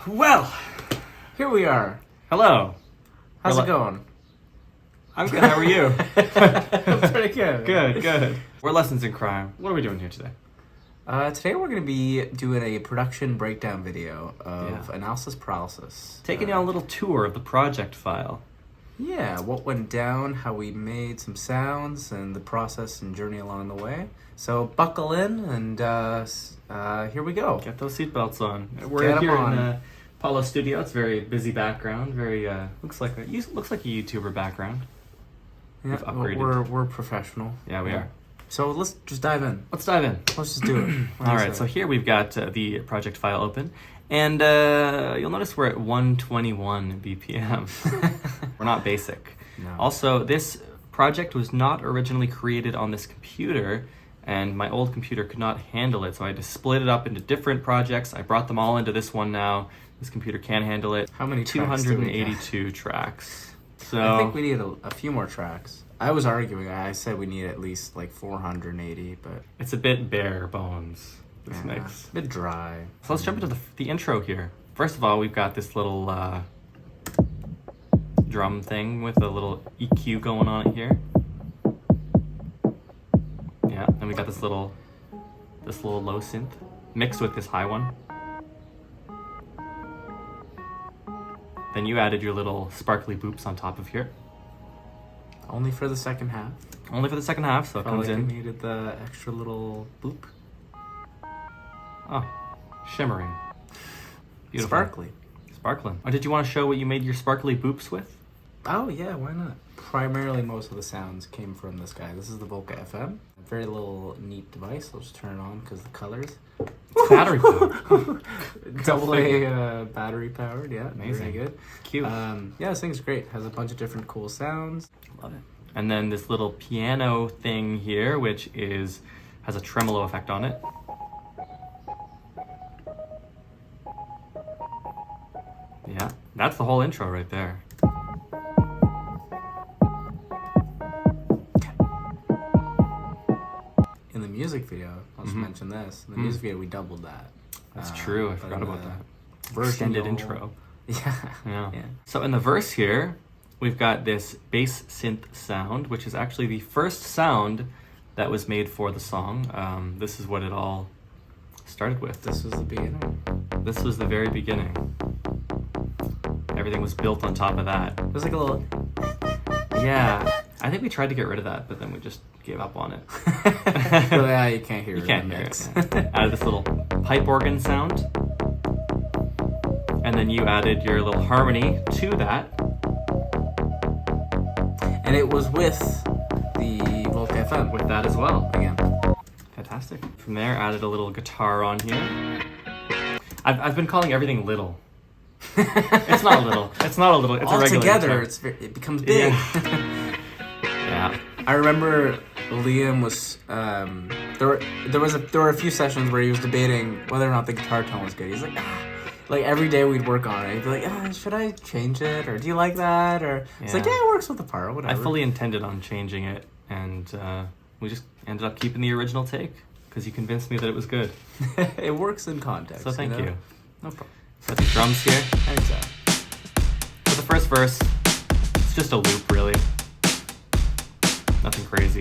Well, here we are. Hello. How's it going? I'm good. How are you? Pretty good. Good. We're Lessons in Crime. What are we doing here today? Today we're going to be doing a production breakdown video of Analysis Paralysis. Taking you on a little tour of the project file. Yeah, what went down, how we made some sounds, and the process and journey along the way. So buckle in, and here we go. Get those seatbelts on. We're here in Paulo's studio. It's a very busy background. Very looks like a YouTuber background. Yeah, We've upgraded. We're professional. Yeah, we are. So let's just dive in. Let's dive in. Let's just do it. All right. So here we've got the project file open, and you'll notice we're at 121 BPM. We're not basic. No. Also, this project was not originally created on this computer, and my old computer could not handle it, so I had to split it up into different projects. I brought them all into this one now. This computer can handle it. How many tracks do we 282 tracks. So I think we need a few more tracks. I was arguing. I said we need at least like 480, but it's a bit bare bones, this mix. A bit dry. So let's jump into the intro here. First of all, we've got this little drum thing with a little EQ going on it here. Yeah, and we got this little low synth mixed with this high one. Then you added your little sparkly boops on top of here. Only for the second half. Only for the second half, so it comes in. It needed the extra little boop. Oh, shimmering. Beautiful. Sparkly. Sparkling. Oh, did you want to show what you made your sparkly boops with? Oh, yeah, why not? Primarily, most of the sounds came from this guy. This is the Volca FM. A very little neat device. I'll just turn it on because the colors. It's battery powered. Double A battery powered, yeah. Amazing. Very good. Cute. Yeah, this thing's great. Has a bunch of different cool sounds. Love it. And then this little piano thing here, which has a tremolo effect on it. Yeah, that's the whole intro right there. In the music video, I'll just mention this. In the music video, we doubled that. That's true. I forgot about that. Version Extended intro. Yeah. So in the verse here, we've got this bass synth sound, which is actually the first sound that was made for the song. This is what it all started with. This was the beginning. This was the very beginning. Everything was built on top of that. It was like a little... Yeah. I think we tried to get rid of that, but then we just gave up on it. Yeah, you can't hear it. You can't hear it. Yeah. Added this little pipe organ sound. And then you added your little harmony to that. And it was with the Volca FM. With that as well. Again. Fantastic. From there, added a little guitar on here. I've been calling everything little. It's not little. It's not a little. It's a regular guitar. Altogether, it becomes big. Yeah. I remember Liam was there were a few sessions where he was debating whether or not the guitar tone was good. He's like every day we'd work on it. He'd be like, should I change it, or do you like that, or it's like, it works with the part, whatever. I fully intended on changing it, and we just ended up keeping the original take because you convinced me that it was good. It works in context. So thank you. No problem. Got the drums here. Anytime. For the first verse, it's just a loop, really. Nothing crazy.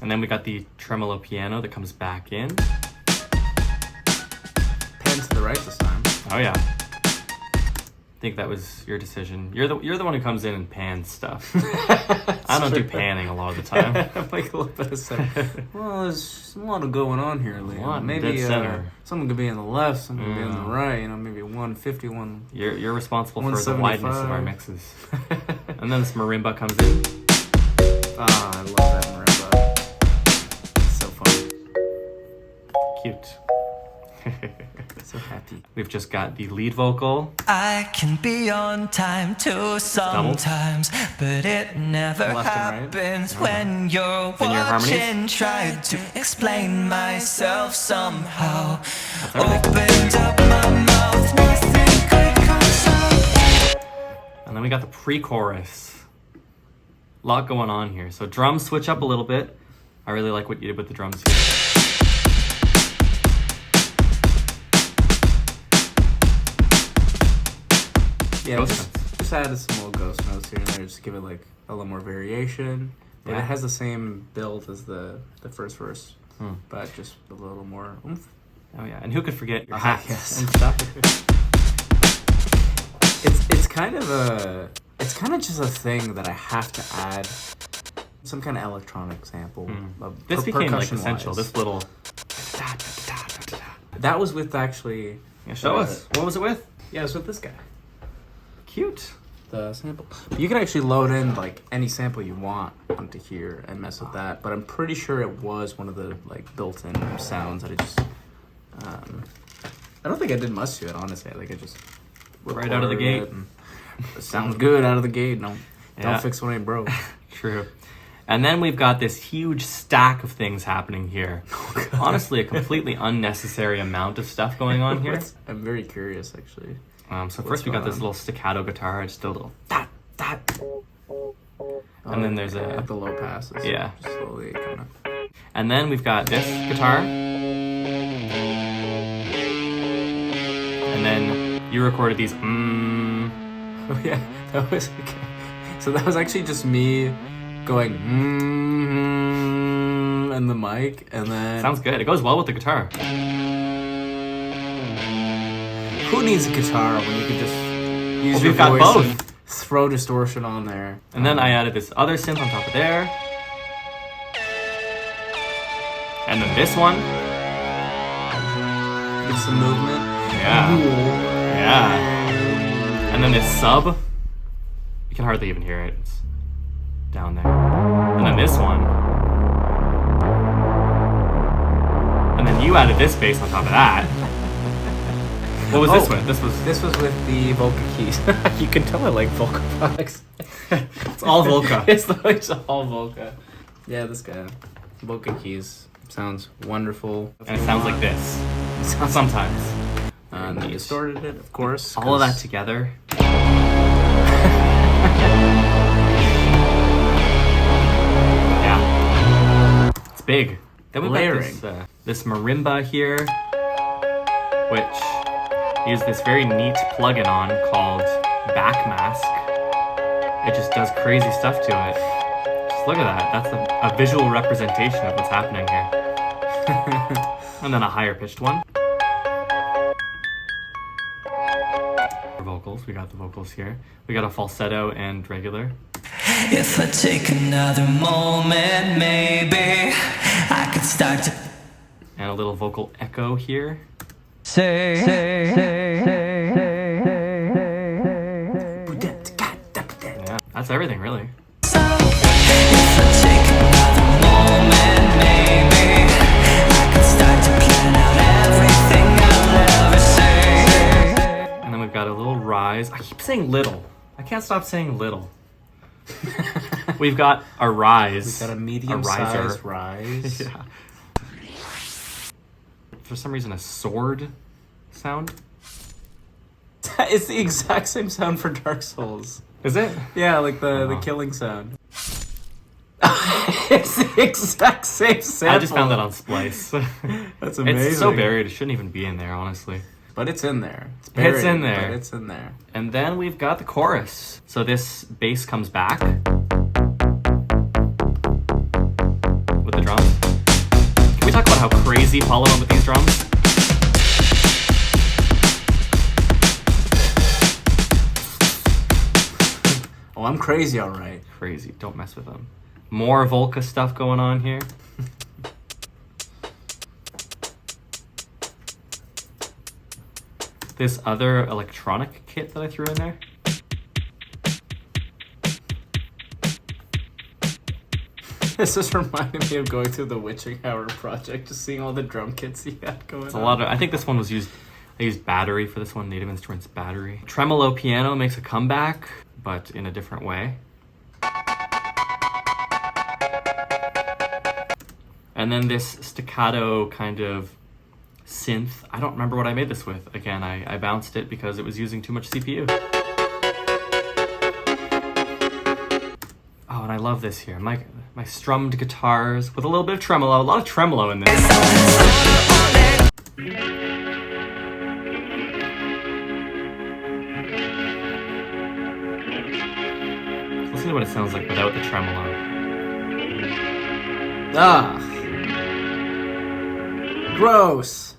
And then we got the tremolo piano that comes back in. Pan to the right this time. Oh yeah. I think that was your decision. You're the one who comes in and pans stuff. I don't do panning a lot of the time. Like a little bit of center. Well, there's a lot going on here, Liam. Maybe someone could be on the left, someone could be on the right. Maybe 150, one. You're responsible for the wideness of our mixes. And then this marimba comes in. I love that marimba. It's so fun. Cute. So happy. We've just got the lead vocal. I can be on time too sometimes, but it never happens when you're watching. Tried to explain myself somehow. Opened up my mouth, nothing could come out. And then we got the pre-chorus. A lot going on here. So drums switch up a little bit. I really like what you did with the drums here. Yeah, Ghost just, notes. just added some little ghost notes here and there, just to give it like a little more variation. But Yeah. it has the same build as the first verse, Hmm. but just a little more oomph. Oh yeah, and who could forget your Ah, hats yes. and stuff? It's kind of just a thing that I have to add some kind of electronic sample. Of This became like percussion-wise. essential. This little. That was with actually. Yeah, show us. What was it with? Yeah, it was with this guy. Cute. The sample. You can actually load in like any sample you want onto here and mess with that. But I'm pretty sure it was one of the like built-in sounds that I just. I don't think I did much to it, honestly. I think I just Right out of the gate. It sounds good out of the gate. Don't Yeah. fix what ain't broke. True. And then we've got this huge stack of things happening here. Honestly, a completely unnecessary amount of stuff going on here. I'm very curious, actually. So first we got this little staccato guitar, just a little that. And then there's at the low passes. Yeah. Just slowly kind of. And then we've got this guitar. And then you recorded these Oh yeah, that was okay. So that was actually just me going and the mic, and then sounds good. It goes well with the guitar. who needs a guitar when you could just use your we've got voice both. and throw distortion on there? And then I added this other synth on top of there. And then this one. Get some movement. Yeah. Yeah. And then this sub. You can hardly even hear it. It's down there. And then this one. And then you added this bass on top of that. What was this with? This was with the Volca keys. You can tell I like Volca products. It's all Volca. it's all Volca. Yeah, this guy. Volca keys. Sounds wonderful. And it sounds like this. Sometimes. And they distorted it, of course. All of that together. Yeah. It's big. Then we've got this marimba here, which use this very neat plugin on called Backmask. It just does crazy stuff to it. Just look at that. That's a visual representation of what's happening here. And then a higher pitched one. For vocals, we got the vocals here. We got a falsetto and regular. If I take another moment, maybe I could start to And a little vocal echo here. Yeah, that's everything really. If I take another moment, maybe I could start to plan out everything I'll ever say. And then we've got a little rise. I keep saying little. I can't stop saying little. We've got a rise. We've got a riser. medium-sized rise. Yeah. For some reason, a sword sound. It's the exact same sound for Dark Souls. Is it? Yeah, like the killing sound. It's the exact same sample. I just found that on Splice. That's amazing. It's so buried, it shouldn't even be in there, honestly. But it's in there. It's buried, It's in there. But it's in there. And then we've got the chorus. So this bass comes back with the drums. Can we talk about how crazy Paulo went with these drums? Oh, I'm crazy, all right. Crazy. Don't mess with them. More Volca stuff going on here. This other electronic kit that I threw in there. This just reminded me of going through the Witching Hour project, just seeing all the drum kits he had going It's on. a lot of. I think this one was used. I used battery for this one. Native Instruments battery. Tremolo piano makes a comeback, but in a different way. And then this staccato kind of synth. I don't remember what I made this with. Again, I bounced it because it was using too much CPU. Oh, and I love this here. My strummed guitars with a little bit of tremolo. A lot of tremolo in this. basically what it sounds like without the tremolo. Ah. Gross.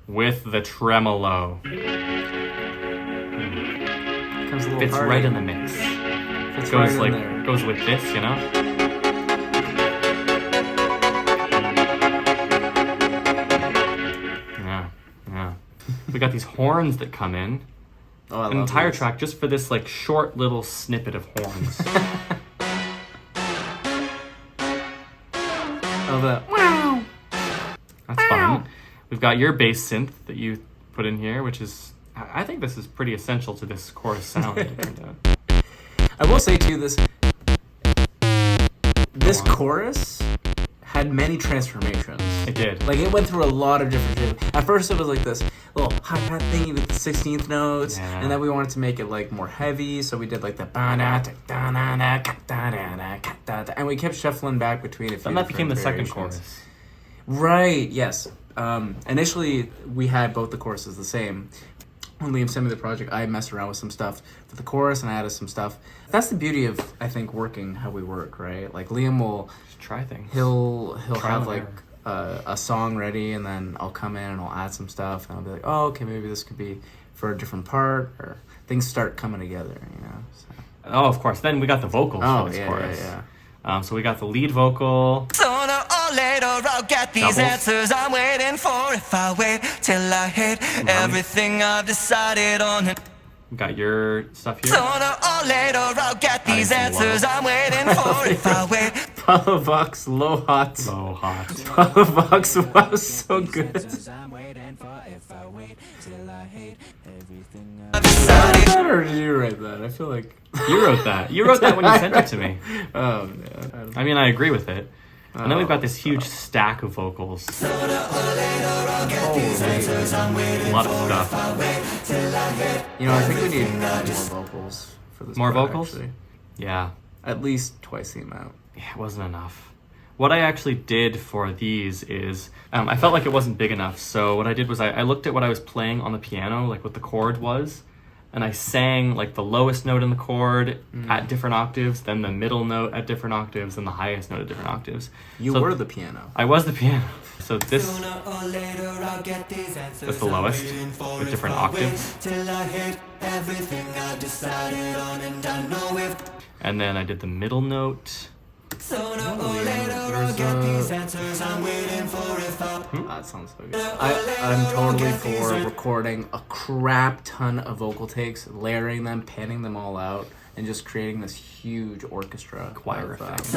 With the tremolo. Comes a little Fits hardy. right in the mix. Fits Goes right like in there. goes with this, you know? Yeah. We got these horns that come in. Oh, I An love entire these. track just for this like short little snippet of horns. Oh, the wow. That's fun. We've got your bass synth that you put in here, which is, I think this is pretty essential to this chorus sound. I will say too, this chorus had many transformations. It did. Like, it went through a lot of different shapes. At first, it was like this little hi-hat thingy with the 16th notes, Yeah. and then we wanted to make it like more heavy, so we did like the and we kept shuffling back between a few. Then that became the different second variations. chorus. Right. Yes. Initially, we had both the choruses the same. When Liam sent me the project, I messed around with some stuff for the chorus, and I added some stuff. That's the beauty of, I think, working how we work, right? Like, Liam will Just try things. he'll Trial have and like a song ready, and then I'll come in and I'll add some stuff, and I'll be like, oh, okay, maybe this could be for a different part, or things start coming together, you know. So. Oh, of course. Then we got the vocals Oh, for this yeah, chorus. yeah. So we got the lead vocal. Sooner or later I'll get these Doubles. answers I'm waiting for. If I wait till I hate everything I've decided on. We got your stuff here. Sooner or later I'll get these answers I'm waiting for. If I wait Palavox Low Hot. Low hot. Palavox was so good. I've decided. That, or did you write that? I feel like. You wrote that. You wrote that when you sent it to me. Oh, man. I mean, I agree with it. And then we've got this huge stack of vocals. A lot of stuff. You know, I think we need more vocals for this. More part, vocals? actually. Yeah. At least twice the amount. Yeah, it wasn't enough. What I actually did for these is, I felt like it wasn't big enough. So what I did was I looked at what I was playing on the piano, like what the chord was, and I sang like the lowest note in the chord at different octaves, then the middle note at different octaves, and the highest note at different octaves. You So were the piano. I was the piano. So this, that's the lowest with different octaves. And then I did the middle note. That sounds so good. I'm totally for recording a crap ton of vocal takes, layering them, panning them all out, and just creating this huge orchestra. Choir of, effect.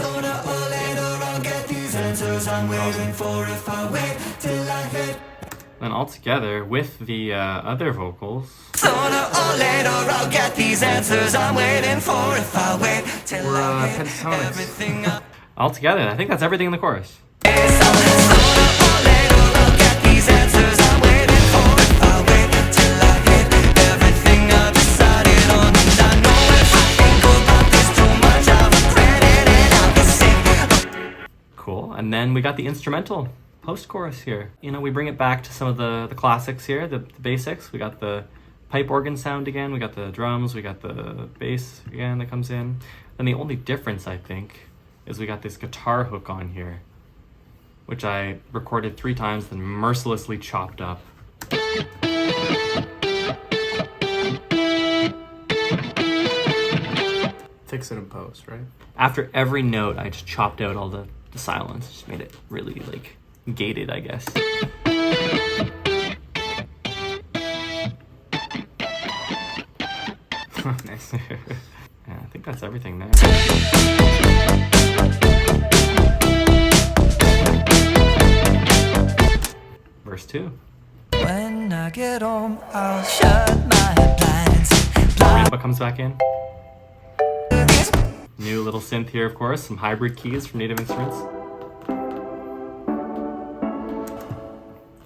And all together with the other vocals. Sooner or later I'll get these answers I'm waiting for. If I wait till We're I hit pentatonics. everything I All together, I think that's everything in the chorus. Sooner or later I'll get these answers I'm waiting for. If I wait till I hit everything I've decided on. And I know if I think about this too much I'll regret it and I'll be sick. Cool. And then we got the instrumental post-chorus here. You know, we bring it back to some of the classics here, the basics. We got the pipe organ sound again, we got the drums, we got the bass again that comes in. And the only difference, I think, is we got this guitar hook on here, which I recorded 3 times, then mercilessly chopped up. Fix it in post, right? After every note, I just chopped out all the silence, just made it really, like, gated, I guess. Nice. Yeah, I think that's everything there. Verse 2. When I get home I'll shut my blinds. Marimba comes back in. New little synth here, of course. Some hybrid keys from Native Instruments.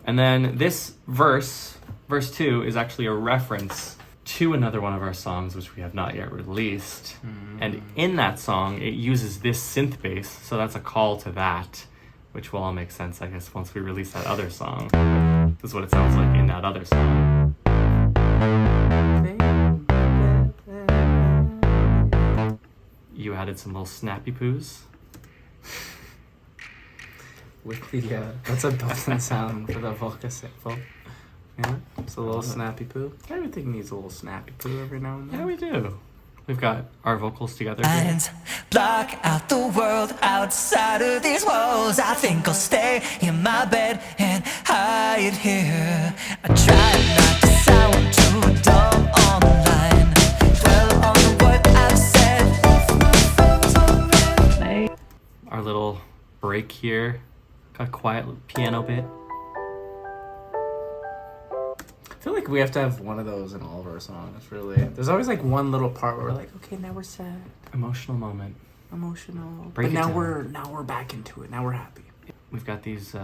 And then this verse 2, is actually a reference to another one of our songs, which we have not yet released. And in that song, it uses this synth bass, so that's a call to that, which will all make sense, I guess, once we release that other song. This is what it sounds like in that other song. You added some little snappy poos. With the, that's a built-in sound for the Volca sample. Yeah, it's a little snappy poo. Everything needs a little snappy poo every now and then. Yeah, we do. We've got our vocals together here. And block out the world outside of these walls. I think I'll stay in my bed and hide here. I try not to sound too dumb online. Dwell on what I've said. Our little break here. Got a quiet little piano bit. I feel like we have to have one of those in all of our songs, really. There's always like one little part where we're like, okay, now we're sad. Emotional moment. Emotional. Break but it now down. we're back into it. Now we're happy. We've got these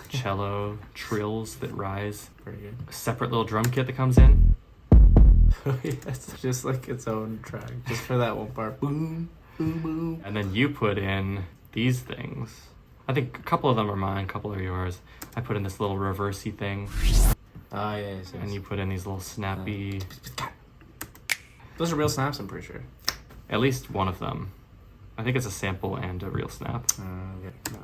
cello trills that rise. Pretty good. A separate little drum kit that comes in. It's just like its own track, just for that one part. Boom, boom, boom. And then you put in these things. I think a couple of them are mine, a couple are yours. I put in this little reversey thing. Ah, yes, yes. And you put in these little snappy... Those are real snaps, I'm pretty sure. At least one of them. I think it's a sample and a real snap. Okay. No.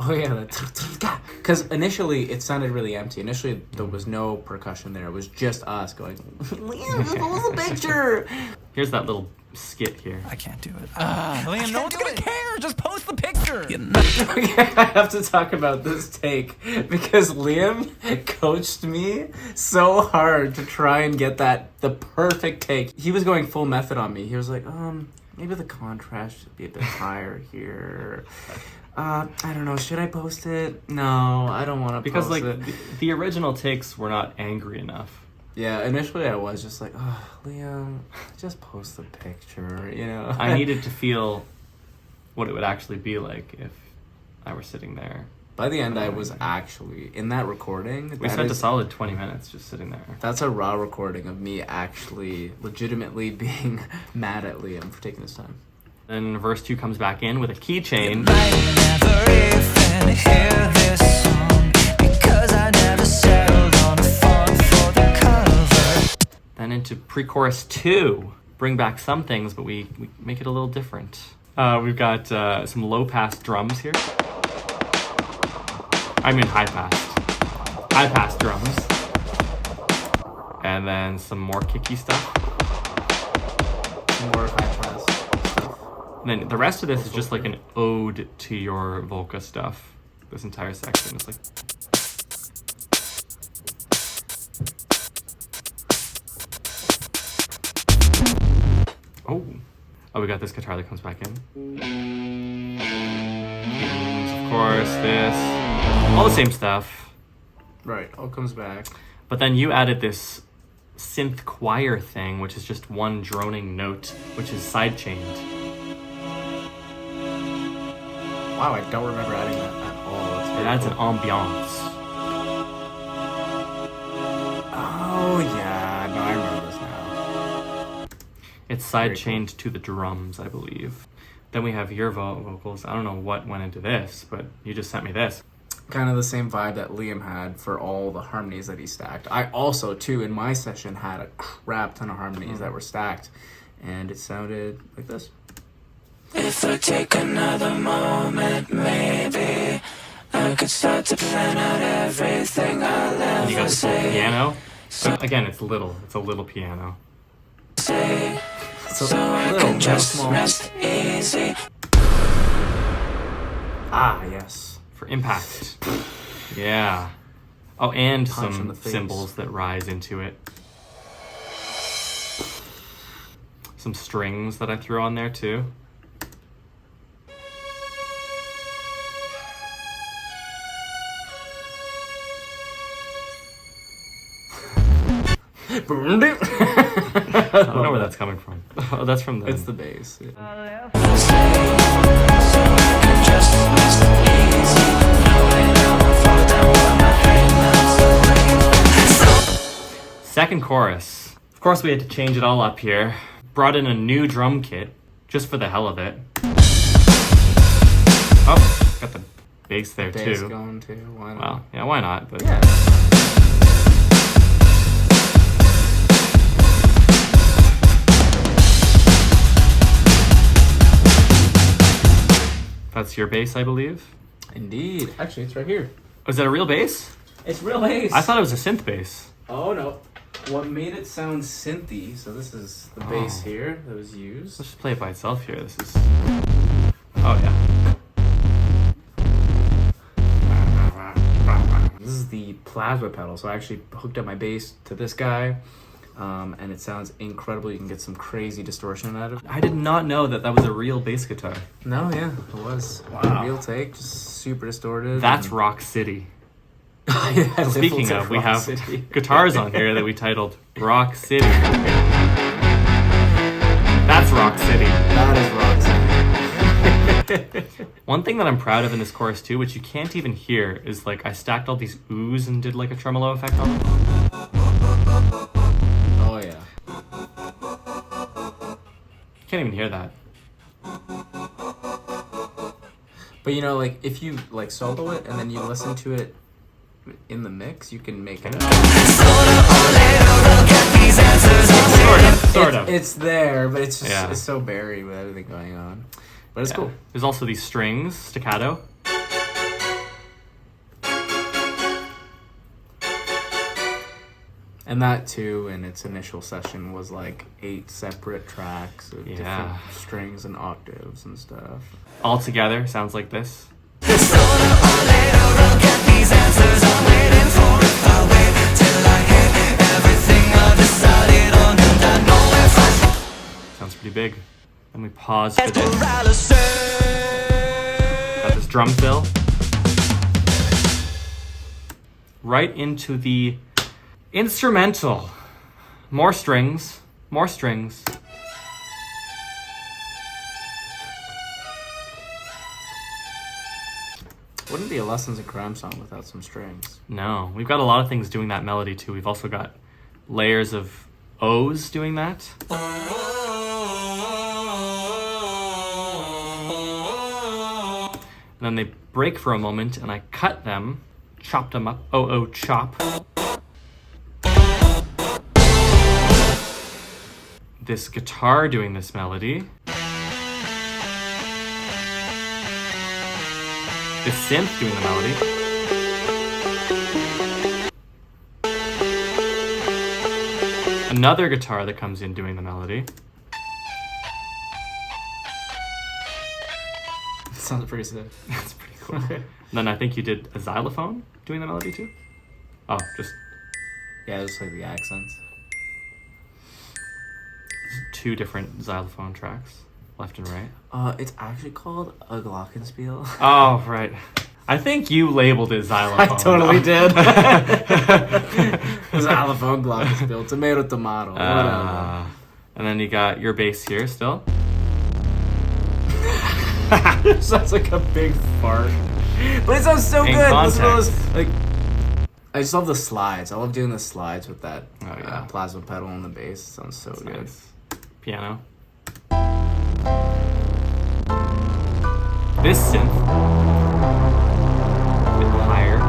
Oh yeah, that. Because initially it sounded really empty. Initially there was no percussion there. It was just us going, Liam, just post the picture. Here's that little skit here. I can't do it. Liam, no one's gonna care. Just post the picture. Okay, I have to talk about this take because Liam coached me so hard to try and get the perfect take. He was going full method on me. He was like, maybe the contrast should be a bit higher here. I don't know. Should I post it? No, I don't want to Because post like it. the original takes were not angry enough. Yeah, initially I was just like, oh, Liam, just post the picture, you know? I needed to feel what it would actually be like if I were sitting there. By the end, I was actually, in that recording... We spent a solid 20 minutes just sitting there. That's a raw recording of me actually legitimately being mad at Liam for taking his time. Then verse 2 comes back in with a key change. Might never even hear this song because I never settled on a font for the cover. Then into pre-chorus 2. Bring back some things, but we make it a little different. We've got some low-pass drums here. I mean high-pass. High-pass drums. And then some more kicky stuff. More high-class stuff. And then the rest of this is just like an ode to your Volca stuff. This entire section is like... Oh, we got this guitar that comes back in. Keys, of course, this. All the same stuff. Right, all comes back. But then you added this synth choir thing, which is just one droning note, which is sidechained. Wow, I don't remember adding that at all. That's It very adds cool. an ambiance. Oh, yeah. No, I remember this now. It's Very sidechained to the drums, I believe. Then we have your vocals. I don't know what went into this, but you just sent me this. Kind of the same vibe that Liam had for all the harmonies that he stacked. I also, too, in my session, had a crap ton of harmonies that were stacked. And it sounded like this. If I take another moment, maybe I could start to plan out everything I'll And you got ever this little say. piano. But again, it's little. It's a little piano. Say, So, so I little, can just small. rest easy. Ah, yes. For impact. Yeah. Oh, and Punch in some the face. cymbals that rise into it. Some strings that I threw on there too. I don't know where that's coming from. Oh, that's from the... It's the bass. Yeah. So I can just rest easy, knowing I won't fall down when my pain melts away. Second chorus. Of course, we had to change it all up here. Brought in a new drum kit, just for the hell of it. Oh, got the bass there Bass too. going too. Why not? Well, yeah, why not? But Yeah. That's your bass, I believe. Indeed. Actually, it's right here. Was that a real bass? It's real bass. I thought it was a synth bass. Oh, no. What made it sound synthy, so this is the bass here that was used. Let's just play it by itself here. This is... Oh, yeah. This is the plasma pedal, so I actually hooked up my bass to this guy, and it sounds incredible. You can get some crazy distortion out of it. I did not know that that was a real bass guitar. No, yeah, it was. Wow. Real take, just super distorted. That's Rock City. Yeah, Speaking of, we Rock have City. guitars on here that we titled Rock City. That's Rock City. That is Rock City. One thing that I'm proud of in this chorus too, which you can't even hear, is like I stacked all these oohs and did like a tremolo effect on them. Oh yeah. You can't even hear that. But you know, like if you like solo it and then you listen to it in the mix, you can make it up. Sort of. It's there, but it's just Yeah. it's so buried with everything going on. But it's cool. There's also these strings, staccato. And that too, in its initial session, was like 8 separate tracks of different strings and octaves and stuff. All together sounds like this. Sounds pretty big. Then we pause for this. Got this drum fill. Right into the instrumental. More strings. More strings. Wouldn't be a Lessons in Crime song without some strings. No, we've got a lot of things doing that melody too. We've also got layers of O's doing that. And then they break for a moment and I cut them, chopped them up, chop. This guitar doing this melody. This synth doing the melody. Another guitar that comes in doing the melody. Sounds pretty sick. That's pretty cool. And then I think you did a xylophone doing the melody too? Oh, just Yeah, just like the accents. 2 different xylophone tracks, left and right. It's actually called a glockenspiel. Oh, right. I think you labeled it xylophone. I totally though. did. Xylophone, glockenspiel, tomato, tomato, whatever. And then you got your bass here still. Sounds like a big fart. But it sounds so In good. context. Listen to those, like, I just love the slides. I love doing the slides with that plasma pedal on the bass. It sounds so good. Nice. Piano. This synth. A bit higher.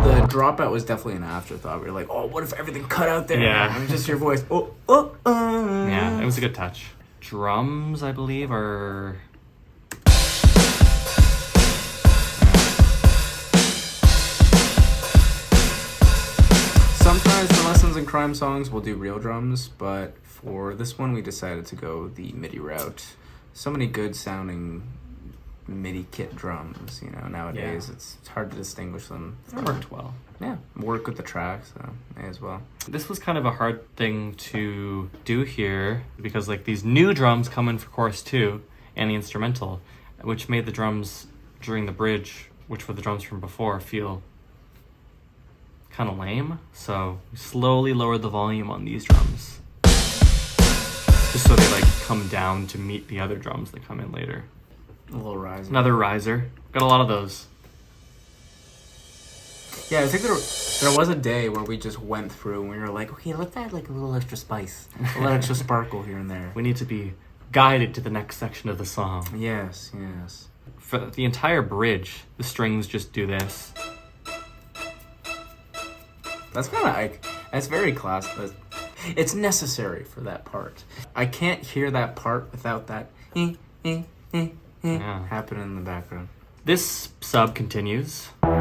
The dropout was definitely an afterthought. We were like, oh, what if everything cut out there? Yeah. And just your voice. Yeah, it was a good touch. Drums, I believe, are... Sometimes for Lessons in Crime songs, we'll do real drums, but for this one, we decided to go the MIDI route. So many good sounding MIDI kit drums, you know, nowadays it's hard to distinguish them. It worked well. Yeah, work with the track, so may as well. This was kind of a hard thing to do here because like these new drums come in for chorus 2 and the instrumental, which made the drums during the bridge, which were the drums from before, feel kind of lame. So we slowly lowered the volume on these drums just so they like come down to meet the other drums that come in later. A little riser. Another riser. Got a lot of those. Yeah, I think there was a day where we just went through and we were like, okay, let's add like a little extra spice, a little extra sparkle here and there. We need to be guided to the next section of the song. Yes. For the entire bridge, the strings just do this. That's kind of like, that's very classic. It's necessary for that part. I can't hear that part without that happening in the background. This sub continues with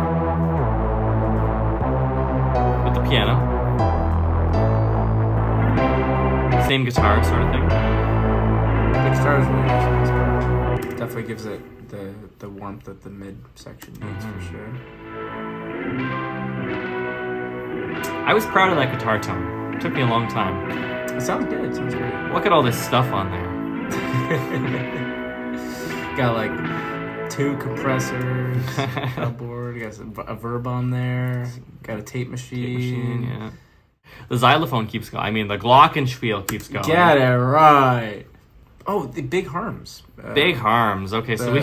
the piano. Same guitar sort of thing. The guitar is really nice in this part. Definitely gives it the warmth that the mid section needs for sure. I was proud of that guitar tone. It took me a long time. It sounds good. It sounds great. Look at all this stuff on there. Got like 2 compressors, a board, got a verb on there, got a tape machine. Yeah. The xylophone keeps going. I mean, the glockenspiel keeps going. Get it right. Oh, the big harms. Big harms. Okay, so we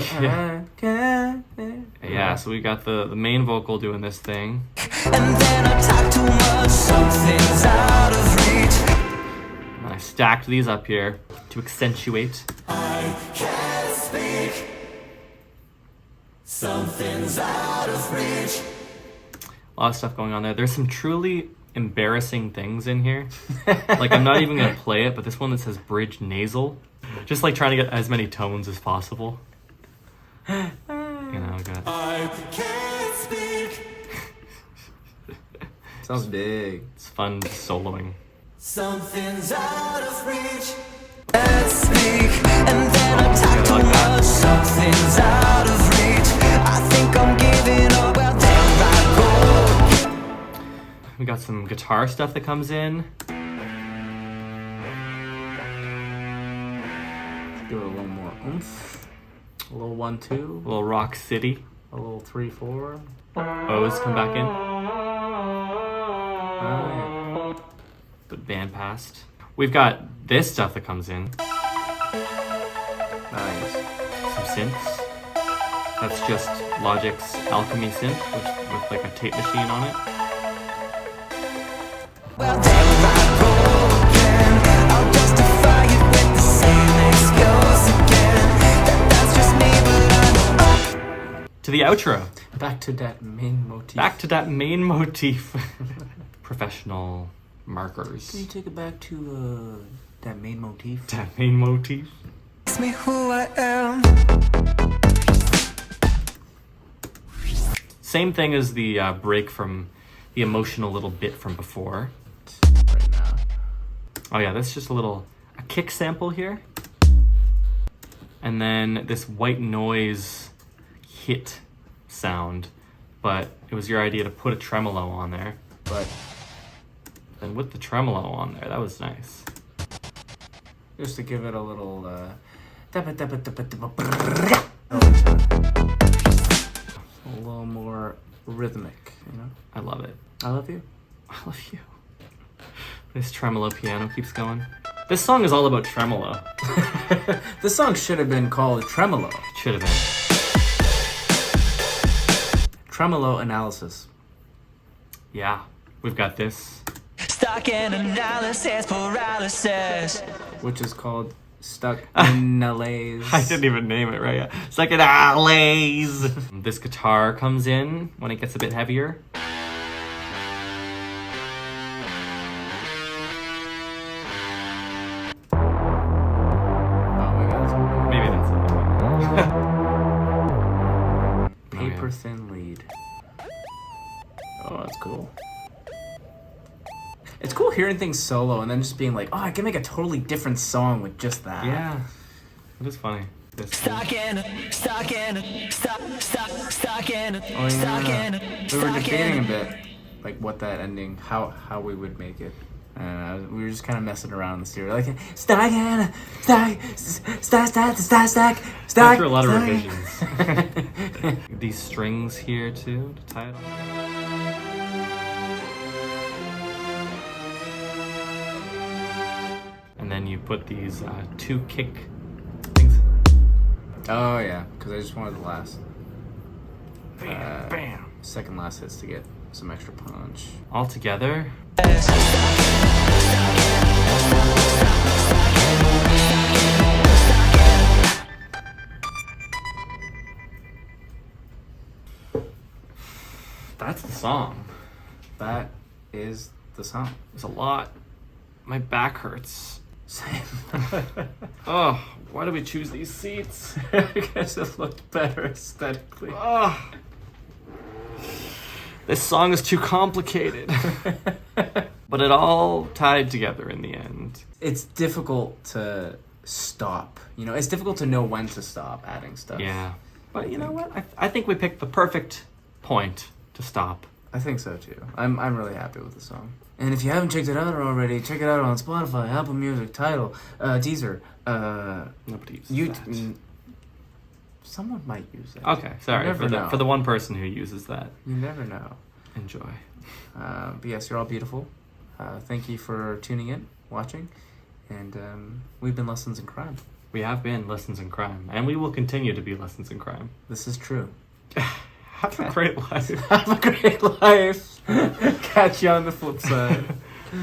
yeah. So we got the main vocal doing this thing. And then I talk too much, something's out of reach. And I stacked these up here to accentuate. I can't speak. Something's out of reach. A lot of stuff going on there. There's some truly embarrassing things in here. Like, I'm not even gonna play it, but this one that says bridge nasal, just like trying to get as many tones as possible. You know, got I can't speak. Sounds big. it's fun soloing. Something's out of reach. Let's speak. And then I talk too much. Something's out of reach. I think I'm giving up. Well, there I go. We got some guitar stuff that comes in. Give it a little more oomph. A little 1-2. A little Rock City. A little 3-4. O's come back in. Oh, The band passed. We've got this stuff that comes in. yeah. Nice. Some synths. That's just Logic's Alchemy synth, with like a tape machine on it. Well, there I go again. I'll justify it with the same excuse again. That's just me, but I'm To the outro. Back to that main motif. Back to that main motif. Professional markers. Can you take it back to that main motif? That main motif. Ask me who I am. Same thing as the break from the emotional little bit from before. Right now. Oh yeah, that's just a kick sample here. And then this white noise hit sound. But it was your idea to put a tremolo on there. But And with the tremolo on there, that was nice. just to give it a little a little more rhythmic, you know? I love it. I love you. I love you. This tremolo piano keeps going. This song is all about tremolo. This song should have been called Tremolo. It should have been. Tremolo Analysis. Yeah, we've got this. Stuck in analysis paralysis. Which is called Stuck in LA's. I didn't even name it right. It's like an allays. This guitar comes in when it gets a bit heavier. Oh my god. Maybe that's it. Paper thin lead. Oh, that's cool. It's cool hearing things solo and then just being like, oh, I can make a totally different song with just that. Yeah, it is funny. This Stuck in, stuck in, stuck in, Oh stuck yeah. in, We were stuck debating a in. bit, like what that ending, how we would make it. We were just kind of messing around in the studio, like stuck in, stuck. Went through a lot of revisions. These strings here too to tie it on. And then you put these 2 kick things. Oh yeah, because I just wanted the last, Bam. second last hits to get some extra punch. All together. That's the song. That is the song. There's a lot My back hurts. Same. Oh, why do we choose these seats? I guess it looked better aesthetically. Oh. This song is too complicated. But it all tied together in the end. It's difficult to stop. You know, it's difficult to know when to stop adding stuff. Yeah. But you know what? I think we picked the perfect point to stop. I think so too. I'm really happy with the song. And if you haven't checked it out already, check it out on Spotify, Apple Music, Tidal, Deezer. Nobody uses You. that. Someone might use it. Okay, sorry. You never know. For the one person who uses that. You never know. Enjoy. But yes, you're all beautiful. Thank you for tuning in, watching, and we've been Lessons in Crime. We have been Lessons in Crime, and we will continue to be Lessons in Crime. This is true. Have a great life. Have a great life. Catch you on the flip side.